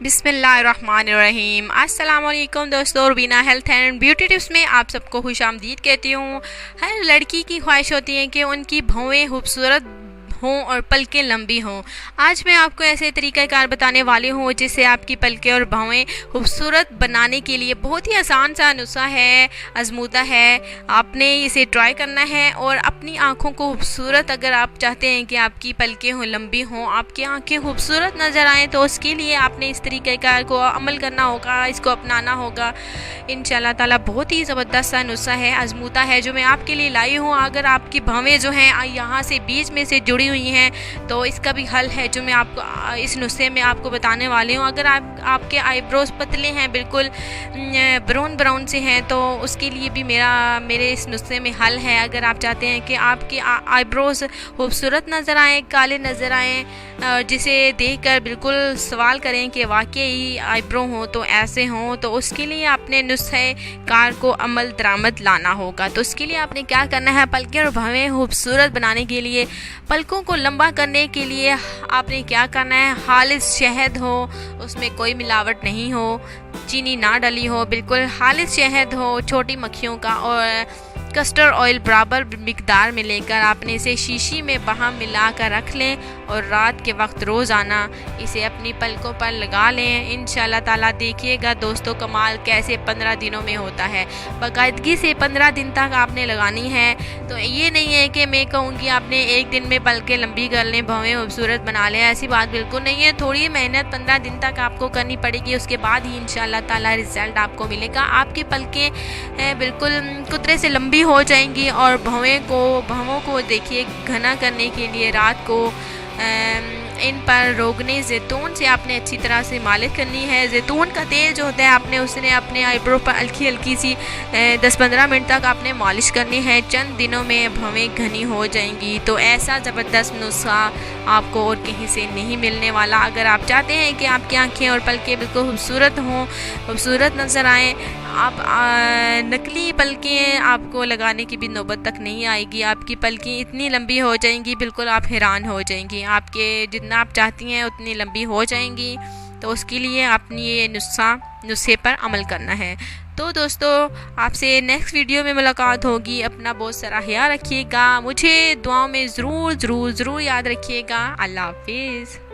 बिस्मिल्लाहिर्रहमानिर्रहीम। अस्सलाम वालेकुम दोस्तों, Rubina health and beauty tips में आप सबको खुशामदीद कहती हूँ। हर लड़की की ख्वाहिश होती है कि उनकी भौवें खूबसूरत हों और पलकें लंबी हों। आज मैं आपको ऐसे तरीक़ाकार बताने वाली हूँ जिससे आपकी पलकें और भौवें खूबसूरत बनाने के लिए बहुत ही आसान सा नुस्खा है, आजमूदा है। आपने इसे ट्राई करना है और अपनी आँखों को खूबसूरत, अगर आप चाहते हैं कि आपकी पलकें हों लंबी हों, आपकी आँखें खूबसूरत नज़र आएँ, तो उसके लिए आपने इस तरीक़ाकार को अमल करना होगा, इसको अपनाना होगा। इंशाल्लाह ताला बहुत ही ज़बरदस्त सा नुस्खा है, आजमूदा है, जो मैं आपके लिए लाई हूँ। अगर आपकी भौवें जो हैं यहाँ से बीच में से जुड़ी हुई हैं तो इसका भी हल है जो मैं आपको इस नुस्खे में आपको बताने वाली हूँ। अगर आपके आईब्रोज पतले हैं, बिल्कुल ब्राउन से हैं, तो उसके लिए भी मेरे इस नुस्खे में हल है। अगर आप चाहते हैं कि आपके आईब्रोज खूबसूरत नज़र आएँ, काले नज़र आएँ, जिसे देखकर बिल्कुल सवाल करें कि वाकई आईब्रो हो तो ऐसे हों, तो उसके लिए आपने नुस्खे कार को अमल दरामद लाना होगा। तो उसके लिए आपने क्या करना है, पलकें और भौवें खूबसूरत बनाने के लिए, पलकों को लंबा करने के लिए आपने क्या करना है, खालिस शहद हो, उसमें कोई मिलावट नहीं हो, चीनी ना डली हो, बिल्कुल खालिस शहद हो छोटी मक्खियों का, और कस्टर्ड ऑयल बराबर मिकदार में लेकर आपने इसे शीशी में बाहम मिला कर रख लें और रात के वक्त रोज़ाना इसे अपनी पलकों पर लगा लें। इंशाल्लाह ताला देखिएगा दोस्तों कमाल कैसे 15 दिनों में होता है। बाकायदगी से 15 दिन तक आपने लगानी है। तो ये नहीं है कि मैं कहूँगी आपने एक दिन में पलकें लंबी कर लें, भौवें खूबसूरत बना लें, ऐसी बात बिल्कुल नहीं है। थोड़ी मेहनत 15 दिन तक आपको करनी पड़ेगी, उसके बाद ही इंशाल्लाह ताला रिज़ल्ट आपको मिलेगा। आपकी पलकें बिल्कुल कुतरे से लंबी हो जाएंगी और भौवों को देखिए घना करने के लिए रात को इन पर रोगने ज़ैतून से आपने अच्छी तरह से मालिश करनी है। ज़ैतून का तेल जो होता है आपने उसने अपने आईब्रो पर हल्की सी 10-15 मिनट तक आपने मालिश करनी है। चंद दिनों में भौवें घनी हो जाएंगी। तो ऐसा ज़बरदस्त नुस्खा आपको और कहीं से नहीं मिलने वाला। अगर आप चाहते हैं कि आपकी आँखें और पलकें बिल्कुल खूबसूरत हों, खूबसूरत नज़र आएँ, आप नकली पलकें आपको लगाने की भी नौबत तक नहीं आएगी। आपकी पलकें इतनी लंबी हो जाएंगी, बिल्कुल आप हैरान हो जाएंगी। आपके जितना आप चाहती हैं उतनी लंबी हो जाएंगी। तो उसके लिए आपने ये नुस्खे पर अमल करना है। तो दोस्तों आपसे नेक्स्ट वीडियो में मुलाकात होगी। अपना बहुत सारा ख्याल रखिएगा, मुझे दुआओं में ज़रूर याद रखिएगा। अल्लाह हाफिज़।